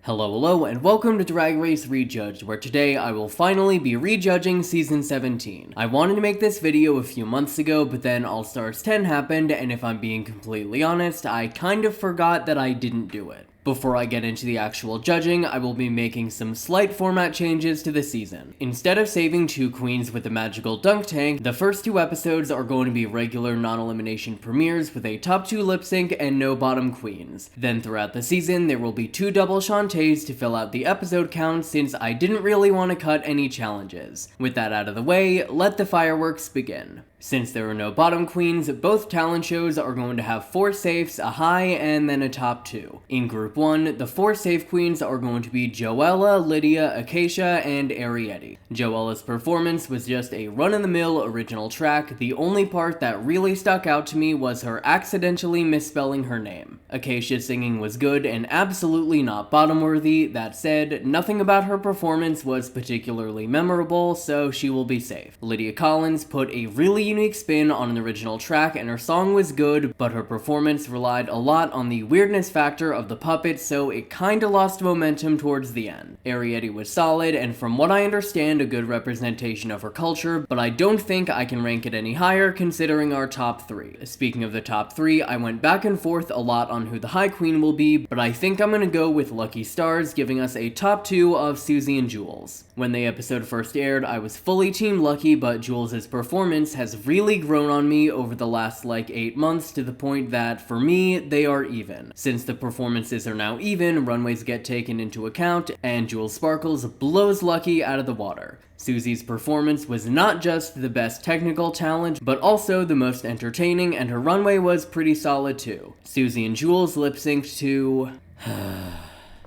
Hello, and welcome to Drag Race Rejudged, where today I will finally be rejudging Season 17. I wanted to make this video a few months ago, but then All Stars 10 happened, and if I'm being completely honest, I kind of forgot that I didn't do it. Before I get into the actual judging, I will be making some slight format changes to the season. Instead of saving two queens with a magical dunk tank, the first two episodes are going to be regular non-elimination premieres with a top 2 lip sync and no bottom queens. Then throughout the season, there will be 2 double Shantaes to fill out the episode count since I didn't really want to cut any challenges. With that out of the way, let the fireworks begin. Since there are no bottom queens, both talent shows are going to have 4 safes, a high, and then a top 2. In Group 1, the 4 safe queens are going to be Joella, Lydia, Acacia, and Ariete. Joella's performance was just a run-of-the-mill original track. The only part that really stuck out to me was her accidentally misspelling her name. Acacia's singing was good and absolutely not bottom-worthy. That said, nothing about her performance was particularly memorable, so she will be safe. Lydia Collins put a really unique spin on an original track and her song was good, but her performance relied a lot on the weirdness factor of the puppet, so it kinda lost momentum towards the end. Ariete was solid, and from what I understand, a good representation of her culture, but I don't think I can rank it any higher considering our top 3. Speaking of the top 3, I went back and forth a lot on who the high queen will be, but I think I'm gonna go with Lucky Stars, giving us a top 2 of Susie and Jules. When the episode first aired, I was fully Team Lucky, but Jules' performance has really grown on me over the last 8 months to the point that, for me, they are even. Since the performances are now even, runways get taken into account, and Jules Sparkles blows Lucky out of the water. Susie's performance was not just the best technical talent, but also the most entertaining, and her runway was pretty solid too. Susie and Jules lip-synced to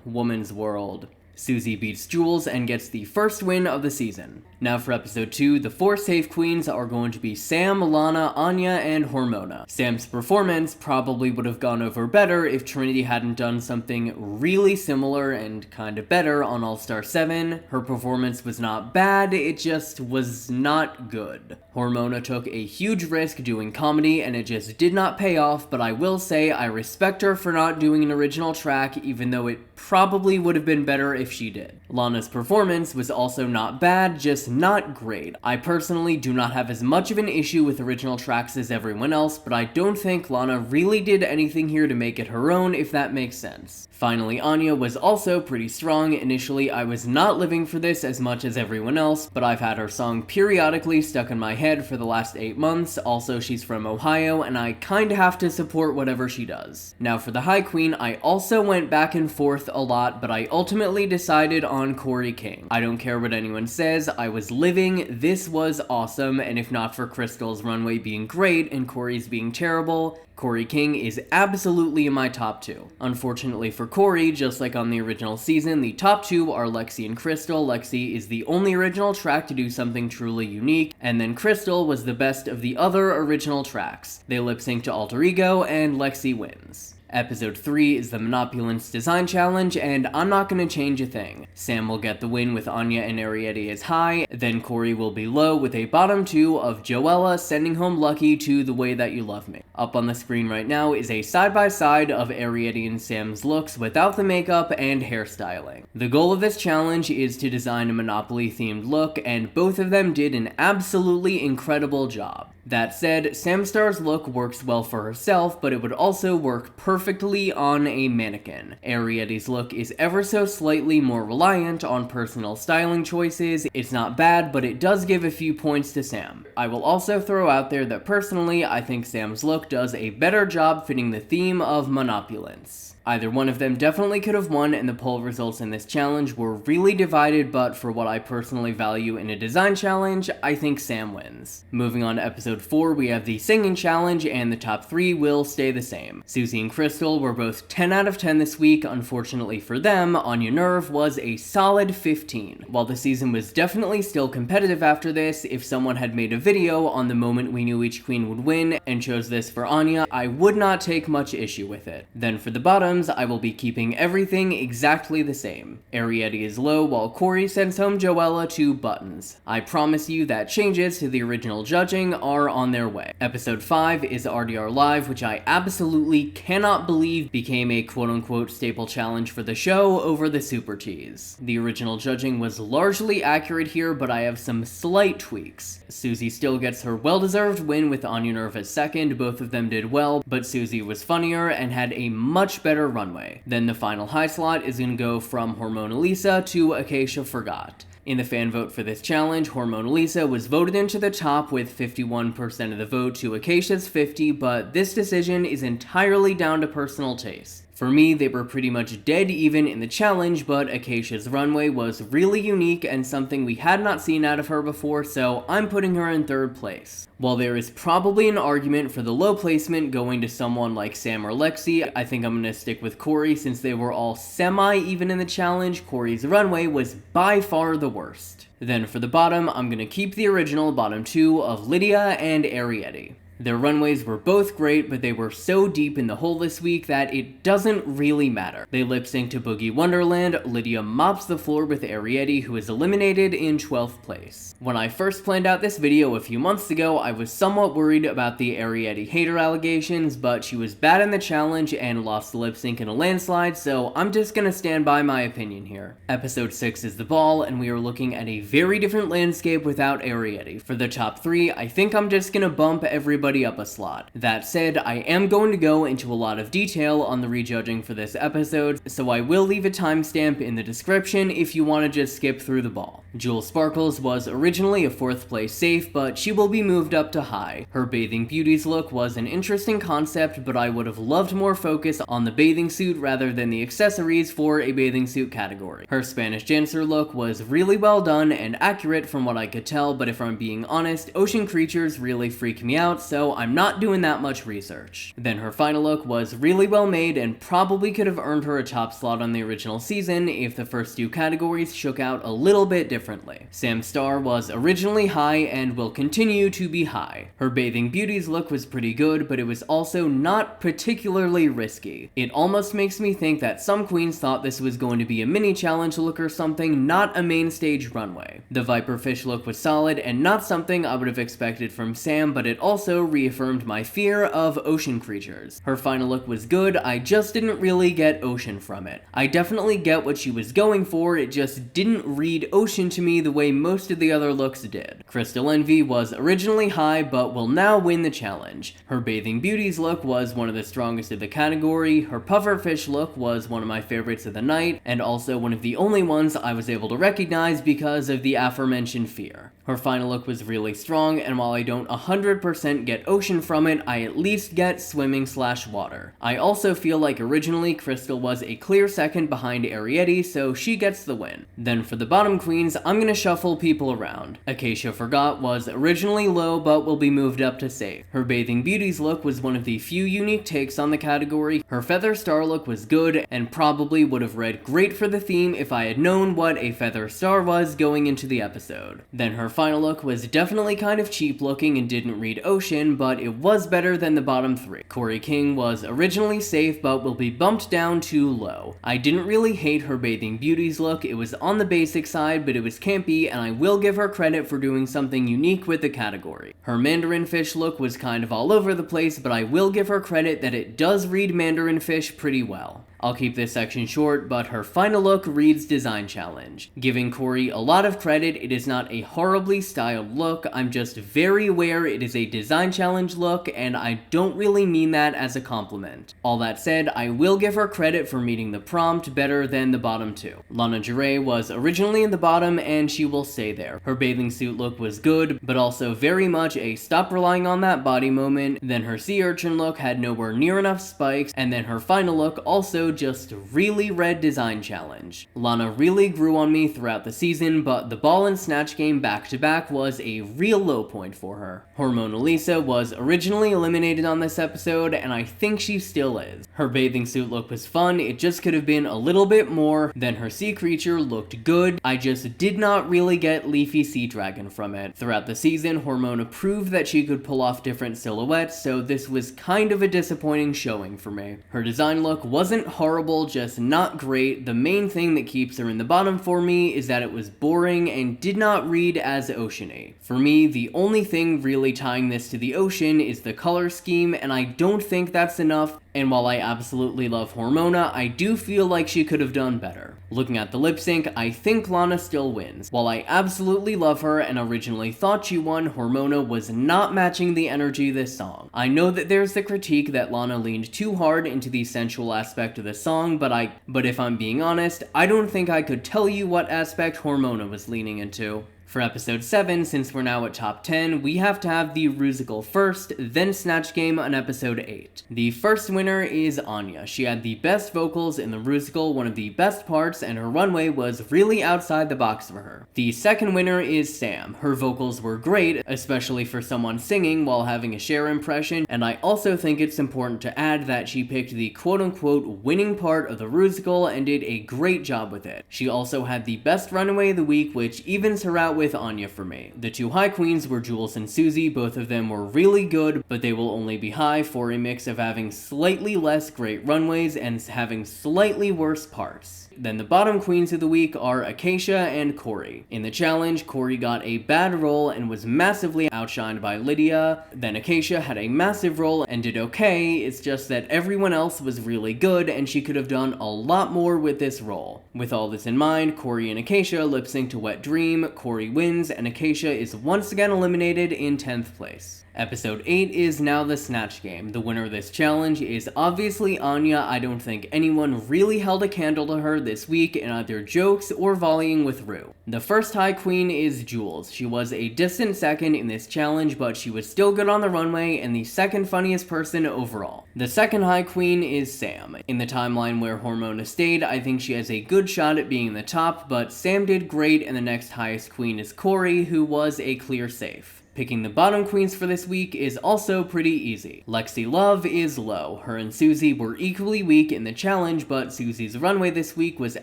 Woman's World. Susie beats Jules and gets the first win of the season. Now for episode 2, the 4 safe queens are going to be Sam, Lana, Anya, and Hormona. Sam's performance probably would have gone over better if Trinity hadn't done something really similar and kinda better on All Star 7. Her performance was not bad, it just was not good. Hormona took a huge risk doing comedy and it just did not pay off, but I will say I respect her for not doing an original track, even though it probably would have been better if she did. Lana's performance was also not bad, just not great. I personally do not have as much of an issue with original tracks as everyone else, but I don't think Lana really did anything here to make it her own, if that makes sense. Finally, Anya was also pretty strong. Initially, I was not living for this as much as everyone else, but I've had her song periodically stuck in my head for the last 8 months. Also, she's from Ohio, and I kinda have to support whatever she does. Now for the High Queen, I also went back and forth a lot, but I ultimately decided on Corey King. I don't care what anyone says, I was living, this was awesome, and if not for Crystal's runway being great and Corey's being terrible, Corey King is absolutely in my top 2. Unfortunately for Corey, just like on the original season, the top 2 are Lexi and Crystal. Lexi is the only original track to do something truly unique, and then Crystal was the best of the other original tracks. They lip-sync to Alter Ego, and Lexi wins. Episode 3 is the Monopulence Design Challenge, and I'm not gonna change a thing. Sam will get the win with Anya and Ariete as high, then Corey will be low with a bottom 2 of Joella sending home Lucky to The Way That You Love Me. Up on the screen right now is a side-by-side of Ariete and Sam's looks without the makeup and hairstyling. The goal of this challenge is to design a Monopoly-themed look, and both of them did an absolutely incredible job. That said, Samstar's look works well for herself, but it would also work perfectly on a mannequin. Ariete's look is ever so slightly more reliant on personal styling choices. It's not bad, but it does give a few points to Sam. I will also throw out there that personally, I think Sam's look does a better job fitting the theme of Monopulence. Either one of them definitely could have won, and the poll results in this challenge were really divided, but for what I personally value in a design challenge, I think Sam wins. Moving on to episode 4, we have the singing challenge, and the top 3 will stay the same. Susie and Crystal were both 10 out of 10 this week. Unfortunately for them, Anya Nerve was a solid 15. While the season was definitely still competitive after this, if someone had made a video on the moment we knew each queen would win and chose this for Anya, I would not take much issue with it. Then for the bottom, bottoms, I will be keeping everything exactly the same. Ariete is low while Corey sends home Joella to buttons. I promise you that changes to the original judging are on their way. Episode 5 is RDR Live, which I absolutely cannot believe became a quote-unquote staple challenge for the show over the Super Teas. The original judging was largely accurate here, but I have some slight tweaks. Susie still gets her well-deserved win with Anya Nerva's second. Both of them did well, but Susie was funnier and had a much better runway. Then the final high slot is gonna go from Hormona Lisa to Acacia Forgot. In the fan vote for this challenge, Hormona Lisa was voted into the top with 51% of the vote to Acacia's 50, but this decision is entirely down to personal taste. For me, they were pretty much dead even in the challenge, but Acacia's runway was really unique and something we had not seen out of her before, so I'm putting her in third place. While there is probably an argument for the low placement going to someone like Sam or Lexi, I think I'm gonna stick with Corey since they were all semi-even in the challenge. Corey's runway was by far the worst. Then for the bottom, I'm gonna keep the original bottom two of Lydia and Ariete. Their runways were both great, but they were so deep in the hole this week that it doesn't really matter. They lip-sync to Boogie Wonderland, Lydia mops the floor with Ariete, who is eliminated in 12th place. When I first planned out this video a few months ago, I was somewhat worried about the Ariete hater allegations, but she was bad in the challenge and lost the lip-sync in a landslide, so I'm just gonna stand by my opinion here. Episode 6 is the ball, and we are looking at a very different landscape without Ariete. For the top 3, I think I'm just gonna bump everybody up a slot. That said, I am going to go into a lot of detail on the rejudging for this episode, so I will leave a timestamp in the description if you want to just skip through the ball. Jewel Sparkles was originally a 4th place safe, but she will be moved up to high. Her Bathing Beauties look was an interesting concept, but I would have loved more focus on the bathing suit rather than the accessories for a bathing suit category. Her Spanish dancer look was really well done and accurate from what I could tell, but if I'm being honest, ocean creatures really freak me out, so I'm not doing that much research. Then her final look was really well made and probably could have earned her a top slot on the original season if the first 2 categories shook out a little bit differently. Sam's star was originally high and will continue to be high. Her Bathing Beauties look was pretty good, but it was also not particularly risky. It almost makes me think that some queens thought this was going to be a mini challenge look or something, not a main stage runway. The Viper Fish look was solid and not something I would have expected from Sam, but it also reaffirmed my fear of ocean creatures. Her final look was good, I just didn't really get ocean from it. I definitely get what she was going for, it just didn't read ocean to me the way most of the other looks did. Crystal Envy was originally high, but will now win the challenge. Her Bathing Beauties look was one of the strongest of the category, her Pufferfish look was one of my favorites of the night, and also one of the only ones I was able to recognize because of the aforementioned fear. Her final look was really strong, and while I don't 100% get ocean from it, I at least get swimming/water. I also feel like originally Crystal was a clear second behind Ariete, so she gets the win. Then for the bottom queens, I'm gonna shuffle people around. Acacia Forgot was originally low, but will be moved up to safe. Her Bathing Beauties look was one of the few unique takes on the category. Her Feather Star look was good, and probably would have read great for the theme if I had known what a Feather Star was going into the episode. Then her final look was definitely kind of cheap looking and didn't read ocean, but it was better than the bottom 3. Corey King was originally safe, but will be bumped down to low. I didn't really hate her Bathing Beauties look, it was on the basic side, but it was campy, and I will give her credit for doing something unique with the category. Her Mandarin Fish look was kind of all over the place, but I will give her credit that it does read Mandarin Fish pretty well. I'll keep this section short, but her final look reads Design Challenge. Giving Corey a lot of credit, it is not a horribly styled look, I'm just very aware it is a Design Challenge look, and I don't really mean that as a compliment. All that said, I will give her credit for meeting the prompt better than the bottom 2. Lana Jure was originally in the bottom, and she will stay there. Her bathing suit look was good, but also very much a stop relying on that body moment. Then her Sea Urchin look had nowhere near enough spikes, and then her final look also just really read Design Challenge. Lana really grew on me throughout the season, but the ball and snatch game back-to-back was a real low point for her. Hormona Lisa was originally eliminated on this episode, and I think she still is. Her bathing suit look was fun, it just could have been a little bit more. Then her sea creature looked good, I just did not really get Leafy Sea Dragon from it. Throughout the season, Hormona proved that she could pull off different silhouettes, so this was kind of a disappointing showing for me. Her design look wasn't hard horrible, just not great. The main thing that keeps her in the bottom for me is that it was boring and did not read as oceany. For me, the only thing really tying this to the ocean is the color scheme, and I don't think that's enough. And while I absolutely love Hormona, I do feel like she could have done better. Looking at the lip sync, I think Lana still wins. While I absolutely love her and originally thought she won, Hormona was not matching the energy this song. I know that there's the critique that Lana leaned too hard into the sensual aspect of the song, but if I'm being honest, I don't think I could tell you what aspect Hormona was leaning into. For episode 7, since we're now at top 10, we have to have the Rusical first, then Snatch Game on episode 8. The first winner is Anya. She had the best vocals in the Rusical, one of the best parts, and her runway was really outside the box for her. The second winner is Sam. Her vocals were great, especially for someone singing while having a Cher impression, and I also think it's important to add that she picked the quote-unquote winning part of the Rusical and did a great job with it. She also had the best runway of the week, which evens her out with Anya for me. The two high queens were Jules and Susie. Both of them were really good, but they will only be high for a mix of having slightly less great runways and having slightly worse parts. Then the bottom queens of the week are Acacia and Corey. In the challenge, Corey got a bad role and was massively outshined by Lydia. Then Acacia had a massive role and did okay, it's just that everyone else was really good and she could have done a lot more with this role. With all this in mind, Corey and Acacia lip sync to Wet Dream. Corey wins and Acacia is once again eliminated in 10th place. Episode 8 is now the Snatch Game. The winner of this challenge is obviously Anya. I don't think anyone really held a candle to her this week in either jokes or volleying with Ru. The first high queen is Jules. She was a distant second in this challenge, but she was still good on the runway and the second funniest person overall. The second high queen is Sam. In the timeline where Hormona stayed, I think she has a good shot at being in the top, but Sam did great, and the next highest queen is Corey, who was a clear safe. Picking the bottom queens for this week is also pretty easy. Lexi Love is low. Her and Susie were equally weak in the challenge, but Susie's runway this week was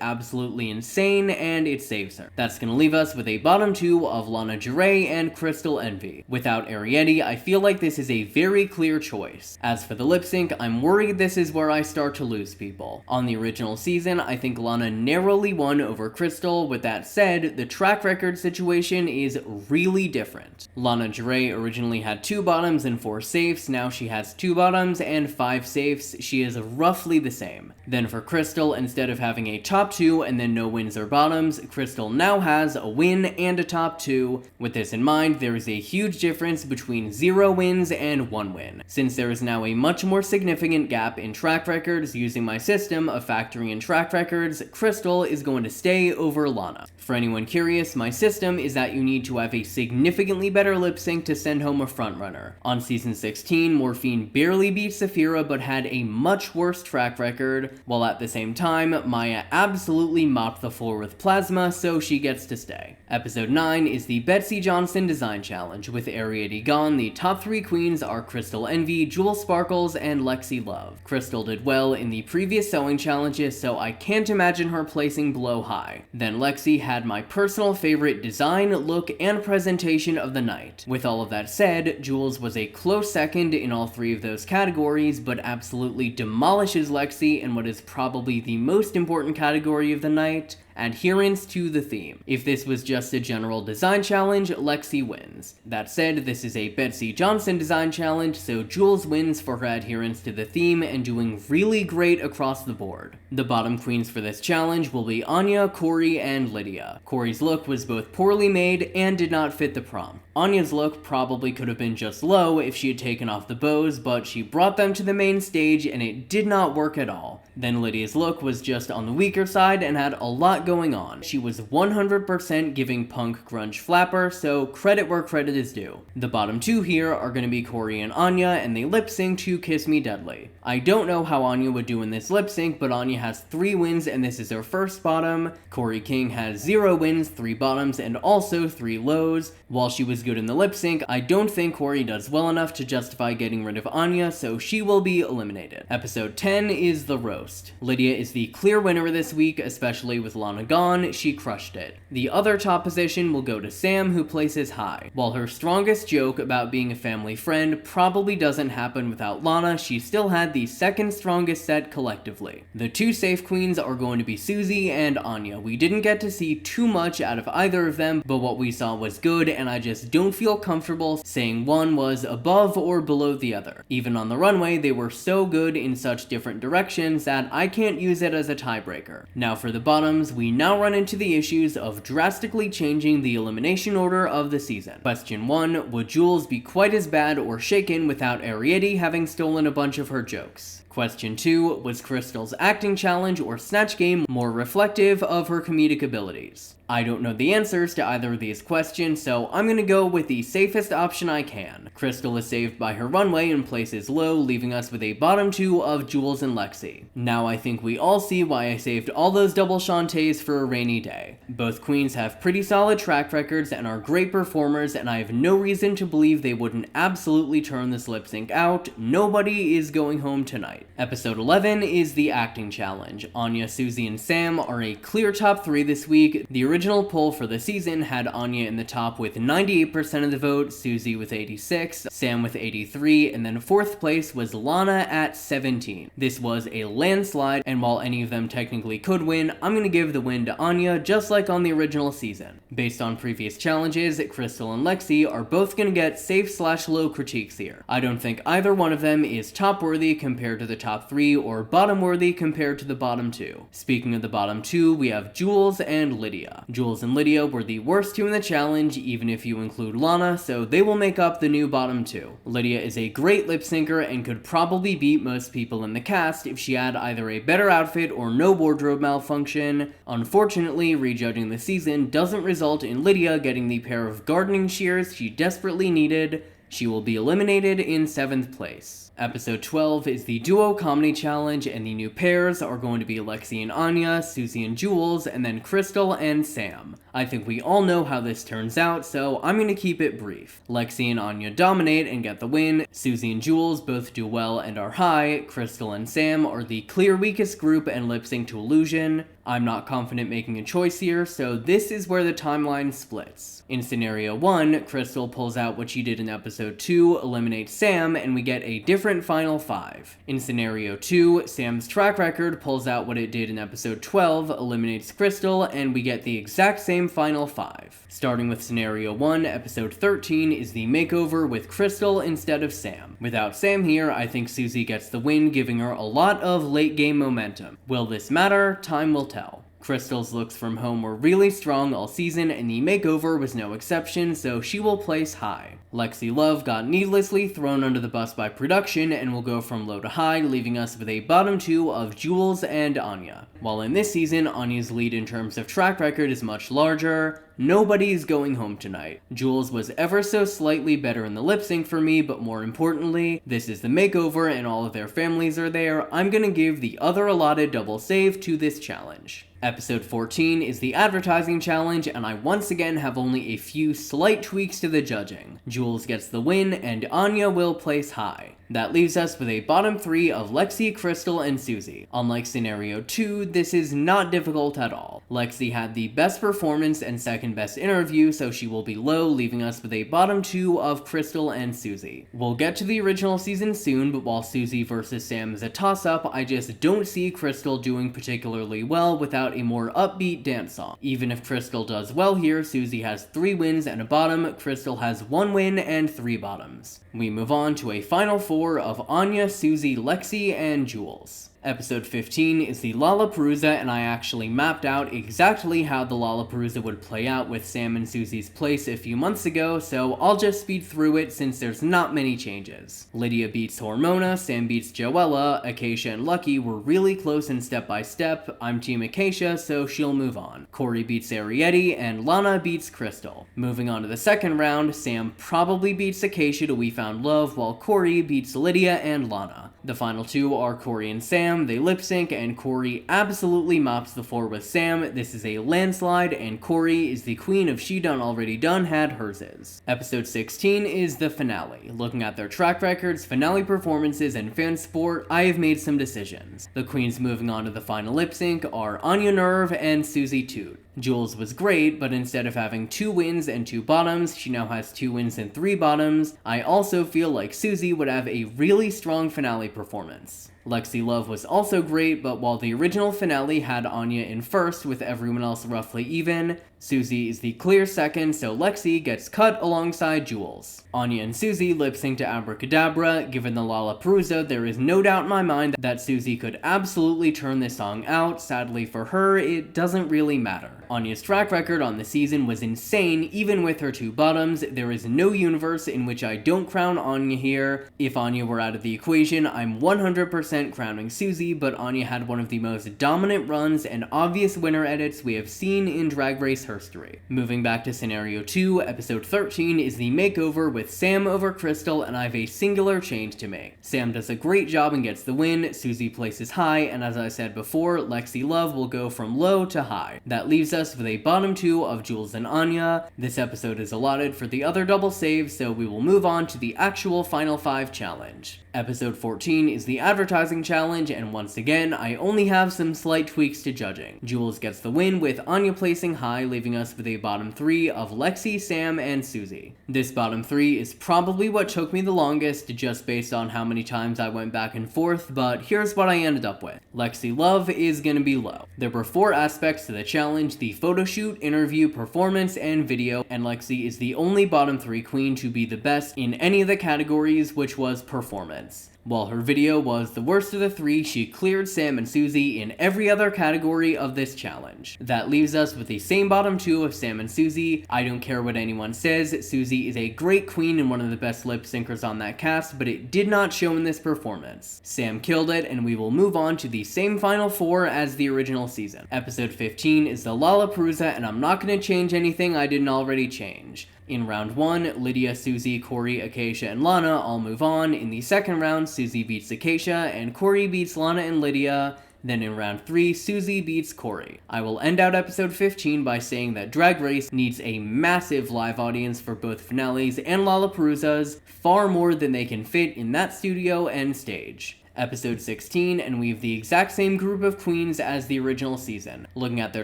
absolutely insane, and it saves her. That's gonna leave us with a bottom 2 of Lana Jarrett and Crystal Envy. Without Arietti, I feel like this is a very clear choice. As for the lip sync, I'm worried this is where I start to lose people. On the original season, I think Lana narrowly won over Crystal. With that said, the track record situation is really different. Lana Jarrett originally had 2 bottoms and 4 safes. Now she has 2 bottoms and 5 safes. She is roughly the same. Then for Crystal, instead of having a top 2 and then no wins or bottoms, Crystal now has a win and a top 2. With this in mind, there is a huge difference between 0 wins and 1 win. Since there is now a much more significant gap in track records, using my system of factoring in track records, Crystal is going to stay over Lana. For anyone curious, my system is that you need to have a significantly better lip sync to send home a frontrunner. On season 16, Morphine barely beat Saphira but had a much worse track record, while at the same time, Maya absolutely mopped the floor with Plasma, so she gets to stay. Episode 9 is the Betsy Johnson Design Challenge. With Arietti gone, the top 3 queens are Crystal Envy, Jewel Sparkles, and Lexi Love. Crystal did well in the previous sewing challenges, so I can't imagine her placing below high. Then Lexi had my personal favorite design, look, and presentation of the night. With all of that said, Jules was a close second in all 3 of those categories, but absolutely demolishes Lexi in what is probably the most important category of the night, adherence to the theme. If this was just a general design challenge, Lexi wins. That said, this is a Betsy Johnson design challenge, so Jules wins for her adherence to the theme and doing really great across the board. The bottom queens for this challenge will be Anya, Corey, and Lydia. Corey's look was both poorly made and did not fit the prompt. Anya's look probably could have been just low if she had taken off the bows, but she brought them to the main stage and it did not work at all. Then Lydia's look was just on the weaker side and had a lot going on. She was 100% giving punk grunge flapper, so credit where credit is due. The bottom 2 here are going to be Corey and Anya, and they lip sync to Kiss Me Deadly. I don't know how Anya would do in this lip sync, but Anya has 3 wins and this is her first bottom. Corey King has 0 wins, 3 bottoms, and also 3 lows. While she was good in the lip sync, I don't think Corey does well enough to justify getting rid of Anya, so she will be eliminated. Episode 10 is The Road. most. Lydia is the clear winner this week, especially with Lana gone, she crushed it. The other top position will go to Sam, who places high. While her strongest joke about being a family friend probably doesn't happen without Lana, she still had the second strongest set collectively. The two safe queens are going to be Susie and Anya. We didn't get to see too much out of either of them, but what we saw was good, and I just don't feel comfortable saying one was above or below the other. Even on the runway, they were so good in such different directions that I can't use it as a tiebreaker. Now for the bottoms, we now run into the issues of drastically changing the elimination order of the season. Question 1, would Jules be quite as bad or shaken without Ariete having stolen a bunch of her jokes? Question 2, was Crystal's acting challenge or Snatch game more reflective of her comedic abilities? I don't know the answers to either of these questions, so I'm gonna go with the safest option I can. Crystal is saved by her runway and places low, leaving us with a bottom 2 of Jules and Lexi. Now I think we all see why I saved all those double Shantaes for a rainy day. Both queens have pretty solid track records and are great performers, and I have no reason to believe they wouldn't absolutely turn this lip sync out. Nobody is going home tonight. Episode 11 is the acting challenge. Anya, Susie, and Sam are a clear top 3 this week. The original poll for the season had Anya in the top with 98% of the vote, Susie with 86, Sam with 83, and then 4th place was Lana at 17. This was a landslide, and while any of them technically could win, I'm gonna give the win to Anya, just like on the original season. Based on previous challenges, Crystal and Lexi are both gonna get safe/low critiques here. I don't think either one of them is top-worthy compared to the top 3 or bottom-worthy compared to the bottom 2. Speaking of the bottom 2, we have Jules and Lydia. Jules and Lydia were the worst 2 in the challenge, even if you include Lana, so they will make up the new bottom 2. Lydia is a great lip syncer and could probably beat most people in the cast if she had either a better outfit or no wardrobe malfunction. Unfortunately, rejudging the season doesn't result in Lydia getting the pair of gardening shears she desperately needed. She will be eliminated in 7th place. Episode 12 is the Duo Comedy Challenge, and the new pairs are going to be Lexi and Anya, Susie and Jules, and then Crystal and Sam. I think we all know how this turns out, so I'm going to keep it brief. Lexi and Anya dominate and get the win, Susie and Jules both do well and are high, Crystal and Sam are the clear weakest group and lip sync to Illusion. I'm not confident making a choice here, so this is where the timeline splits. In scenario 1, Crystal pulls out what she did in episode 2, eliminates Sam, and we get a different final 5. In scenario 2, Sam's track record pulls out what it did in episode 12, eliminates Crystal, and we get the exact same final 5. Starting with scenario 1, episode 13 is the makeover with Crystal instead of Sam. Without Sam here, I think Susie gets the win, giving her a lot of late game momentum. Will this matter? Time will tell. Crystal's looks from home were really strong all season, and the makeover was no exception, so she will place high. Lexi Love got needlessly thrown under the bus by production and will go from low to high, leaving us with a bottom 2 of Jules and Anya. While in this season, Anya's lead in terms of track record is much larger, nobody's going home tonight. Jules was ever so slightly better in the lip sync for me, but more importantly, this is the makeover and all of their families are there. I'm gonna give the other allotted double save to this challenge. Episode 14 is the advertising challenge, and I once again have only a few slight tweaks to the judging. Jules gets the win, and Anya will place high. That leaves us with a bottom 3 of Lexi, Crystal, and Susie. Unlike scenario 2, this is not difficult at all. Lexi had the best performance and second best interview, so she will be low, leaving us with a bottom 2 of Crystal and Susie. We'll get to the original season soon, but while Susie versus Sam is a toss-up, I just don't see Crystal doing particularly well without a more upbeat dance song. Even if Crystal does well here, Susie has 3 wins and a bottom, Crystal has 1 win and 3 bottoms. We move on to a final 4 of Anya, Susie, Lexi, and Jules. Episode 15 is the Lollapalooza, and I actually mapped out exactly how the Lollapalooza would play out with Sam and Susie's place a few months ago, so I'll just speed through it since there's not many changes. Lydia beats Hormona, Sam beats Joella, Acacia and Lucky were really close in step by step. I'm team Acacia, so she'll move on. Corey beats Ariete, and Lana beats Crystal. Moving on to the second round, Sam probably beats Acacia to We Found Love, while Corey beats Lydia and Lana. The final 2 are Corey and Sam, Sam, they lip sync, and Corey absolutely mops the floor with Sam. This is a landslide, and Corey is the queen of She Done Already Done had hers is. Episode 16 is the finale. Looking at their track records, finale performances, and fan support, I have made some decisions. The queens moving on to the final lip sync are Anya Nerve and Susie Toot. Jules was great, but instead of having 2 wins and 2 bottoms, she now has 2 wins and 3 bottoms. I also feel like Susie would have a really strong finale performance. Lexi Love was also great, but while the original finale had Anya in first with everyone else roughly even, Susie is the clear second, so Lexi gets cut alongside Jules. Anya and Susie lip sync to Abracadabra. Given the Lollapalooza, there is no doubt in my mind that Susie could absolutely turn this song out. Sadly for her, it doesn't really matter. Anya's track record on the season was insane, even with her 2 bottoms. There is no universe in which I don't crown Anya here. If Anya were out of the equation, I'm 100% crowning Susie, but Anya had one of the most dominant runs and obvious winner edits we have seen in Drag Race history. Moving back to scenario 2, episode 13 is the makeover with Sam over Crystal, and I have a singular change to make. Sam does a great job and gets the win, Susie places high, and as I said before, Lexi Love will go from low to high. That leaves us with a bottom 2 of Jules and Anya. This episode is allotted for the other double saves, so we will move on to the actual Final 5 challenge. Episode 14 is the advertising challenge, and once again, I only have some slight tweaks to judging. Jules gets the win with Anya placing high, leaving us with a bottom 3 of Lexi, Sam, and Susie. This bottom 3 is probably what took me the longest, just based on how many times I went back and forth, but here's what I ended up with. Lexi Love is gonna be low. There were 4 aspects to the challenge: the photo shoot, interview, performance, and video, and Lexi is the only bottom 3 queen to be the best in any of the categories, which was performance. While her video was the worst of the 3, she cleared Sam and Susie in every other category of this challenge. That leaves us with the same bottom 2 of Sam and Susie. I don't care what anyone says, Susie is a great queen and one of the best lip syncers on that cast, but it did not show in this performance. Sam killed it, and we will move on to the same final 4 as the original season. Episode 15 is the Lollapalooza, and I'm not going to change anything I didn't already change. In round 1, Lydia, Susie, Corey, Acacia, and Lana all move on. In the second round, Susie beats Acacia, and Corey beats Lana and Lydia. Then in round 3, Susie beats Corey. I will end out episode 15 by saying that Drag Race needs a massive live audience for both finales and Lollapaloozas, far more than they can fit in that studio and stage. Episode 16, and we have the exact same group of queens as the original season. Looking at their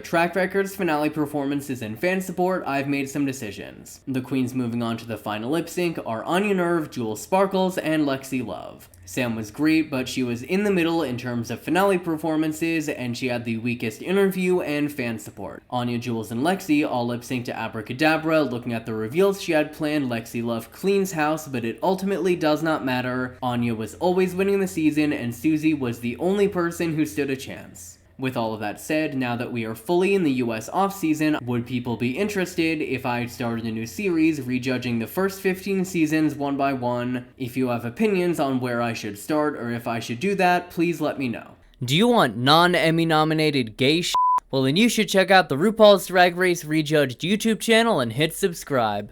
track records, finale performances, and fan support, I've made some decisions. The queens moving on to the final lip sync are Anya Nerve, Jules Sparkles, and Lexi Love. Sam was great, but she was in the middle in terms of finale performances, and she had the weakest interview and fan support. Anya, Jules, and Lexi all lip-synced to Abracadabra. Looking at the reveals she had planned, Lexi Love cleans house, but it ultimately does not matter. Anya was always winning the season, and Susie was the only person who stood a chance. With all of that said, now that we are fully in the US off-season, would people be interested if I started a new series rejudging the first 15 seasons one by one? If you have opinions on where I should start or if I should do that, please let me know. Do you want non-Emmy nominated gay shit? Well then you should check out the RuPaul's Drag Race Rejudged YouTube channel and hit subscribe.